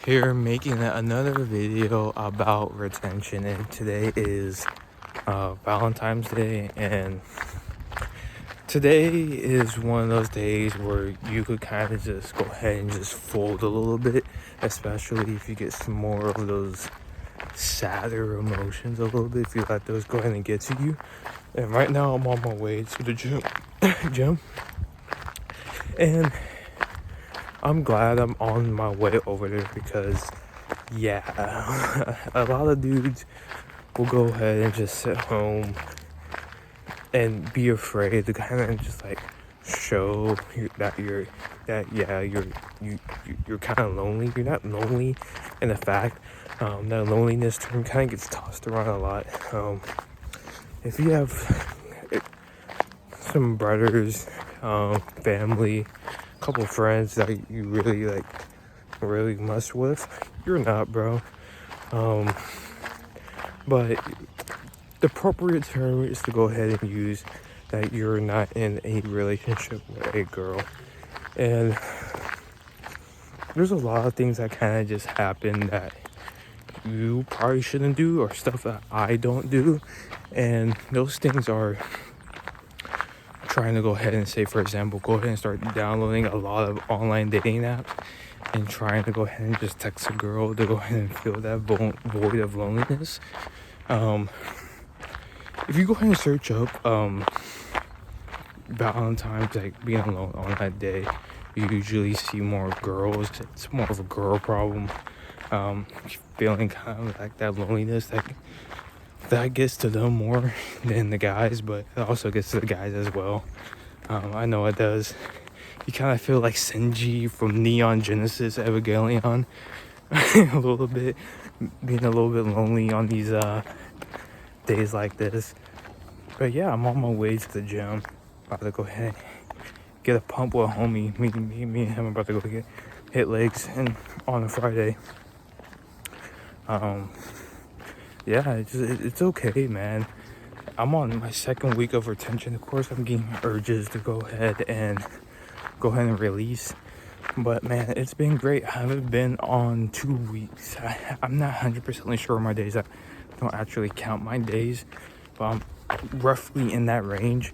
here making another video about retention, and today is Valentine's Day, and today is one of those days where you could kind of just go ahead and just fold a little bit, especially if you get some more of those sadder emotions a little bit, if you let those go ahead and get to you. And right now I'm on my way to the gym and I'm glad I'm on my way over there because, yeah, a lot of dudes will go ahead and just sit home and be afraid to kind of just like show that you're kind of lonely. You're not lonely in the fact that loneliness term kind of gets tossed around a lot. If you have some brothers, family, couple friends that you really mess with, you're not, bro. But the appropriate term is to go ahead and use that you're not in a relationship with a girl. And there's a lot of things that kind of just happen that you probably shouldn't do, or stuff that I don't do. And those things are trying to go ahead and say, for example, go ahead and start downloading a lot of online dating apps and trying to go ahead and just text a girl to go ahead and fill that void of loneliness. If you go ahead and search up Valentine's, like being alone on that day, you usually see more girls. It's more of a girl problem. Feeling kind of like that loneliness that gets to them more than the guys, but it also gets to the guys as well. I know it does. You kind of feel like Senji from Neon Genesis Evangelion a little bit, being a little bit lonely on these days like this. But yeah, I'm on my way to the gym, about to go ahead get a pump with a homie. Me and him about to go hit legs and on a Friday. Yeah, it's okay, man. I'm on my second week of retention. Of course, I'm getting urges to go ahead and release. But man, it's been great. I haven't been on 2 weeks. I'm not 100% sure of my days. I don't actually count my days, but I'm roughly in that range.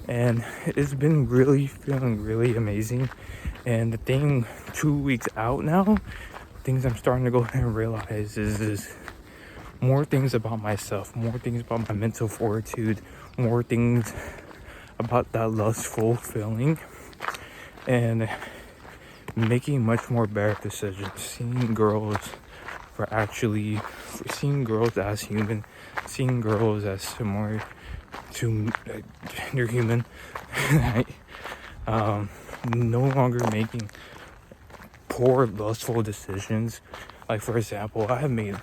And it's been feeling really amazing. And the thing, 2 weeks out now, things I'm starting to go ahead and realize is more things about myself, more things about my mental fortitude, more things about that lustful feeling, and making much more better decisions. Seeing girls seeing girls as human, seeing girls as similar to they're human. No longer making poor lustful decisions. Like, for example, I have made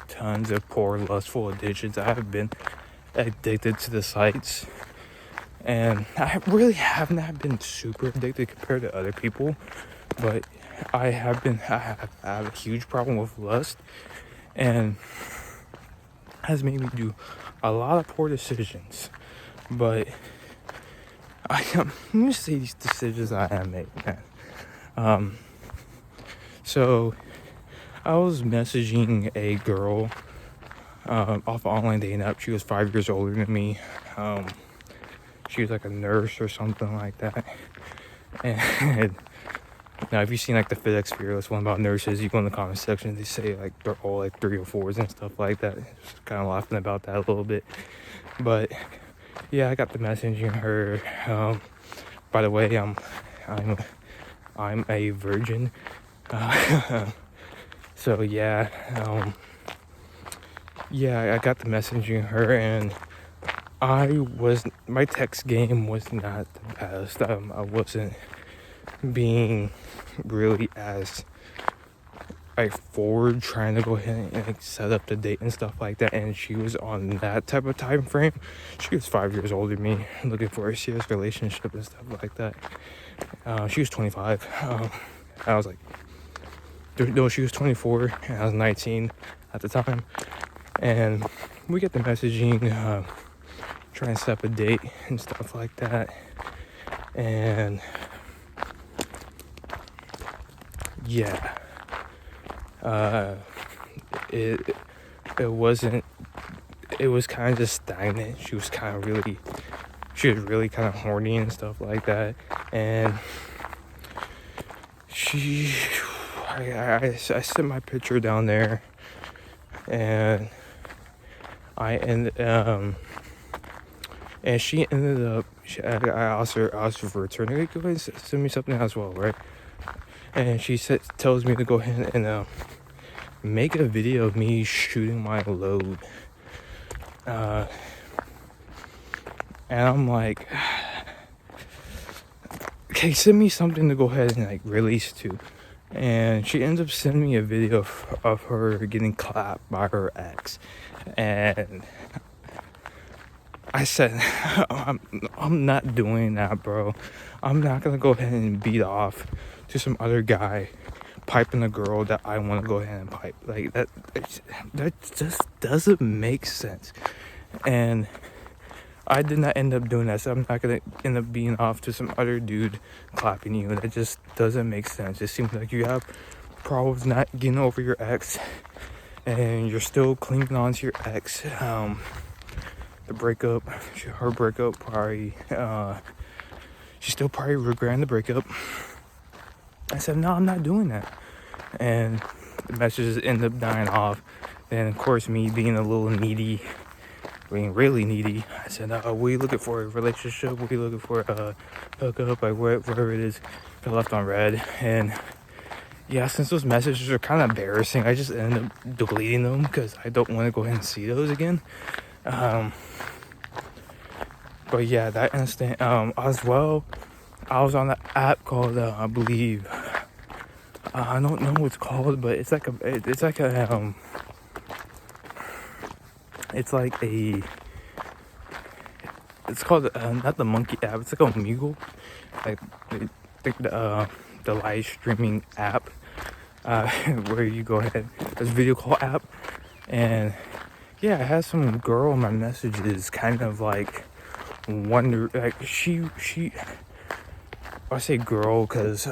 tons of poor lustful decisions. I have been addicted to the sites, and I really have not been super addicted compared to other people, but I have a huge problem with lust, and has made me do a lot of poor decisions. But let me say these decisions I have made, man. So I was messaging a girl off an online dating app. She was 5 years older than me. She was like a nurse or something like that. And now, if you've seen like the FedEx Fearless one about nurses, you go in the comment section, they say like they're all like 304s and stuff like that. Just kind of laughing about that a little bit. But yeah, I got the messaging her. By the way, I'm a virgin. So yeah, I got the messaging her, and my text game was not the best. I wasn't being really as forward, trying to go ahead and like set up the date and stuff like that. And she was on that type of time frame. She was 5 years older than me, looking for a serious relationship and stuff like that. She was 25. I was like, no, she was 24 and I was 19 at the time. And we get the messaging, trying to set up a date and stuff like that. And yeah, Uh, it it wasn't. It was kind of just stagnant. She was really kind of horny and stuff like that. And she, I sent my picture down there, and and she ended up. I asked her for returning. Like, go ahead and send me something as well, right? And she tells me to go ahead and make a video of me shooting my load. And I'm like, okay, send me something to go ahead and like release to. And she ends up sending me a video of her getting clapped by her ex. And I said, I'm not doing that, bro. I'm not gonna go ahead and beat off to some other guy piping a girl that I want to go ahead and pipe. Like that just doesn't make sense. And I did not end up doing that, so I'm not gonna end up being off to some other dude clapping you. That just doesn't make sense. It seems like you have problems not getting over your ex, and you're still clinging on to your ex. Her breakup probably, she's still probably regretting the breakup. I said, no, I'm not doing that. And the messages end up dying off. And of course, me being a little needy, being really needy, I said, what are you looking for? A relationship? What are you looking for? A hookup? Like whatever it is. I left on red. And yeah, since those messages are kind of embarrassing, I just ended up deleting them because I don't want to go ahead and see those again. But yeah, that instant, as well, I was on an app called, I believe, I don't know what it's called, but it's like it's called, not the monkey app, it's like a Omegle, like, the live streaming app, where you go ahead, this video call app, and yeah, I had some girl in my messages kind of like wonder, like I say girl because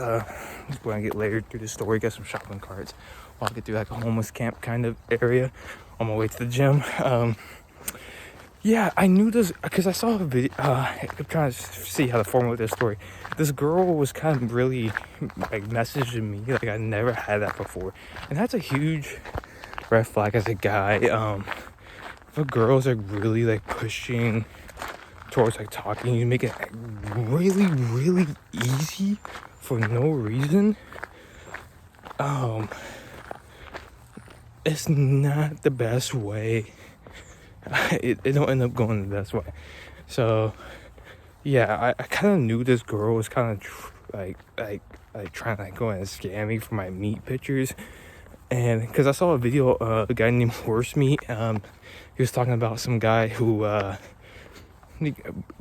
when I get later through the story, get some shopping carts while I get through like a homeless camp kind of area on my way to the gym. Yeah, I knew this because I saw a video. I'm trying to see how to formulate this story. This girl was kind of really like messaging me like I never had that before, and that's a huge red flag as a guy. If girls are really like pushing towards like talking, you make it like, really, really easy for no reason. It's not the best way. It don't end up going the best way. So yeah, I kind of knew this girl was kind of like trying to like go and scam me for my meat pictures. And because I saw a video, a guy named Horse Meat, he was talking about some guy who I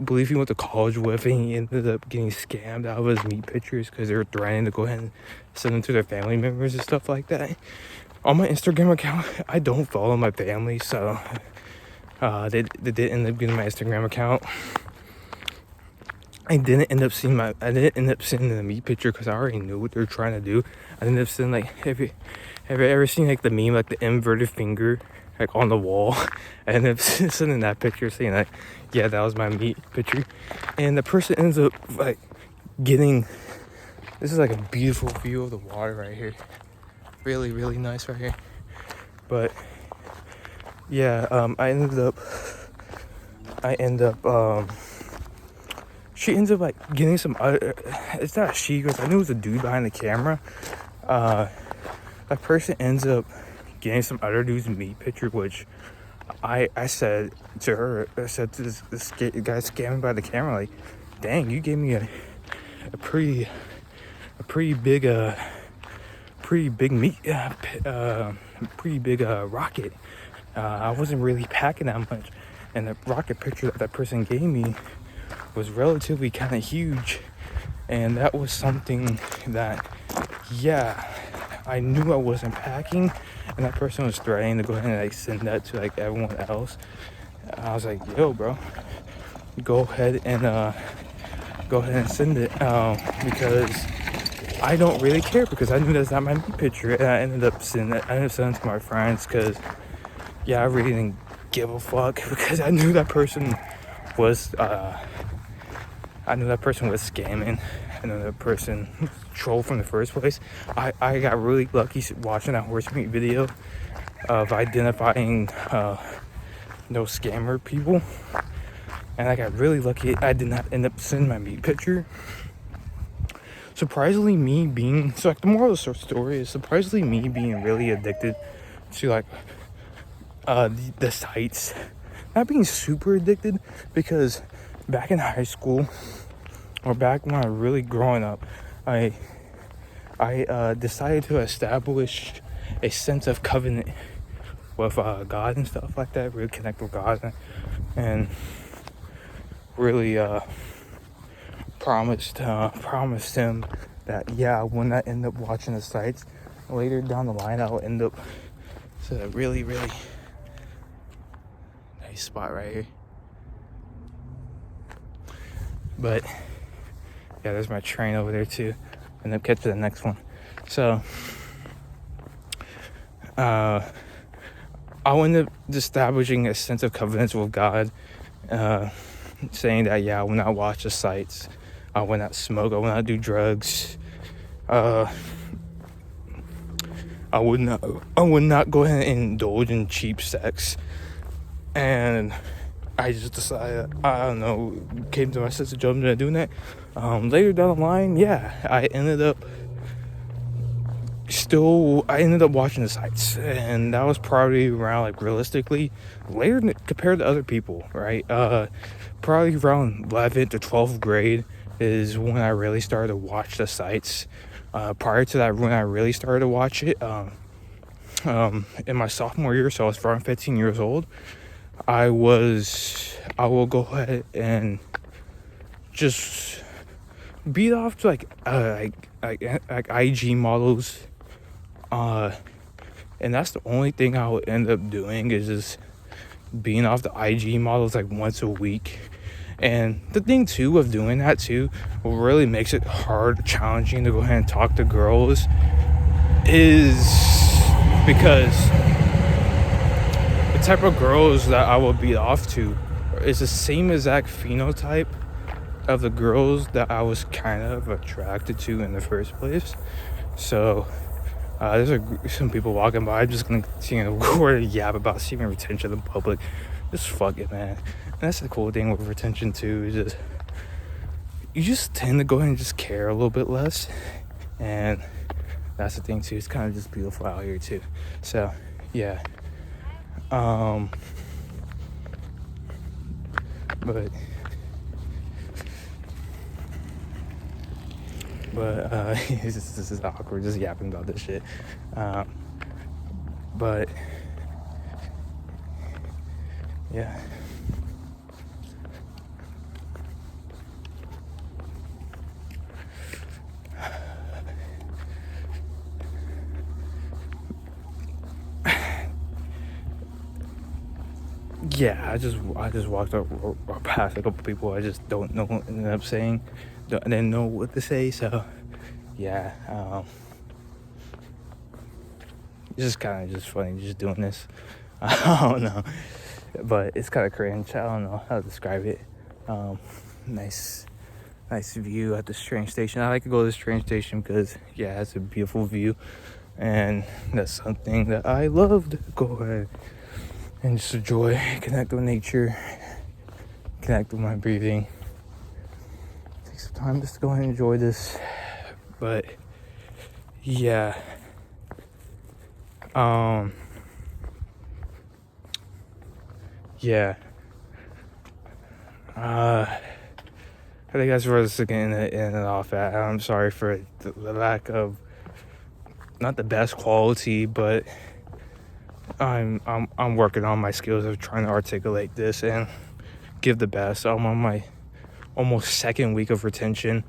believe he went to college with, and he ended up getting scammed out of his meat pictures because they were threatening to go ahead and send them to their family members and stuff like that. On my Instagram account, I don't follow my family, so they did end up getting my Instagram account. I didn't end up sending the meat picture because I already knew what they were trying to do. I ended up sending like, have you ever seen like the meme, like the inverted finger like on the wall? I ended up sending that picture saying like, yeah, that was my meat picture. And the person ends up like getting, this is like a beautiful view of the water right here. Really, really nice right here. But yeah, I end up she ends up like getting some other, it's not she, because I knew it was a dude behind the camera. That person ends up getting some other dude's meat picture, which I said to her, I said to this guy scamming by the camera, like, dang, you gave me a pretty big meat, pretty big rocket. I wasn't really packing that much, and the rocket picture that person gave me was relatively kind of huge, and that was something that, yeah, I knew I wasn't packing, and that person was threatening to go ahead and like send that to like everyone else. I was like, yo, bro, go ahead and send it, because I don't really care because I knew that's not my meat picture, and I ended up sending it to my friends because, yeah, I really didn't give a fuck because I knew that person was scamming. I knew that person was troll from the first place. I got really lucky watching that horse meat video of identifying those scammer people, and I got really lucky. I did not end up sending my meat picture. Surprisingly, the moral of the story is surprisingly me being really addicted to like the sites. Not being super addicted, because back in high school or back when I was really growing up, I decided to establish a sense of covenant with God and stuff like that. Really connect with God and really promised him that, yeah, when I end up watching the sites later down the line, I'll end up. It's a really, really nice spot right here. But yeah, there's my train over there too, and then get to the next one. So I ended up establishing a sense of covenant with God, saying that, yeah, I will not watch the sites, I will not smoke, I will not do drugs, I would not go ahead and indulge in cheap sex. And I just decided, I don't know, came to my sense of judgment of doing that. Later down the line, yeah, I ended up watching the sites, and that was probably around, like, realistically later compared to other people, right? Probably around 11th to 12th grade is when I really started to watch the sites. Prior to that, when I really started to watch it, in my sophomore year, so I was around 15 years old, I will go ahead and just beat off to like IG models, and that's the only thing I would end up doing, is just being off the IG models like once a week. And the thing too of doing that too, what really makes it challenging to go ahead and talk to girls, is because the type of girls that I will beat off to is the same exact phenotype of the girls that I was kind of attracted to in the first place. So there's some people walking by. I'm just gonna continue to go and yap about semen retention in public. Just fuck it, man. And that's the cool thing with retention too, is you just tend to go ahead and just care a little bit less, and that's the thing too. It's kind of just beautiful out here too. So yeah, but this is awkward, just yapping about this shit. But yeah. Yeah, I just walked up past a couple people I just don't know what ended up saying. I didn't know what to say, so yeah. It's just kind of just funny just doing this. I don't know, but it's kind of cringe. I don't know how to describe it. Nice view at this train station. I like to go to this train station because, yeah, it's a beautiful view, and that's something that I love to go ahead and just enjoy, connect with nature, connect with my breathing. Take some time just to go ahead and enjoy this. But yeah, yeah. I think that's where it's getting in and off at. I'm sorry for the lack of, not the best quality, but I'm working on my skills of trying to articulate this and give the best. I'm on my almost second week of retention,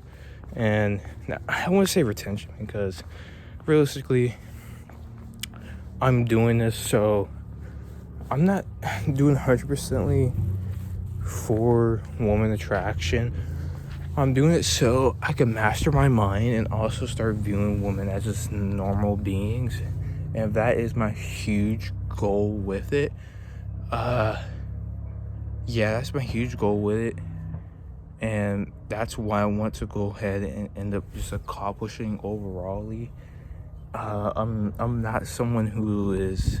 and I want to say retention because realistically I'm doing this, so I'm not doing 100% for woman attraction. I'm doing it so I can master my mind and also start viewing women as just normal beings. And that is my huge goal with it. Yeah, that's my huge goal with it. And that's why I want to go ahead and end up just accomplishing overallly. I'm not someone who is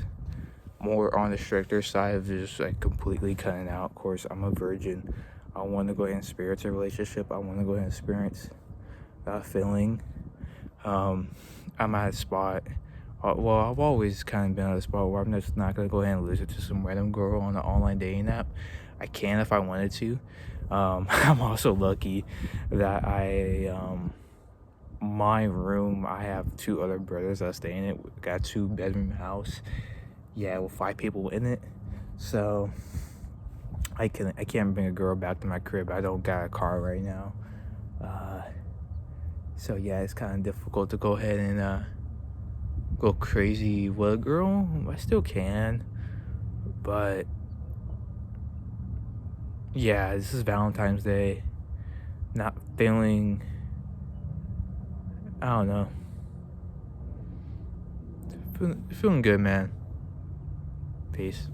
more on the stricter side of just like completely cutting out. Of course, I'm a virgin. I want to go ahead and experience a relationship. I want to go ahead and experience that feeling. I'm at a spot. Well, I've always kind of been at a spot where I'm just not gonna go ahead and listen to some random girl on an online dating app. I can if I wanted to. I'm also lucky that my room, I have two other brothers that stay in it. We got a 2-bedroom house. Yeah, with 5 people in it. So I can't bring a girl back to my crib. I don't got a car right now. So yeah, it's kind of difficult to go ahead and go crazy with a girl. I still can, but yeah, this is Valentine's Day. Not feeling, I don't know. Feeling good, man. Peace.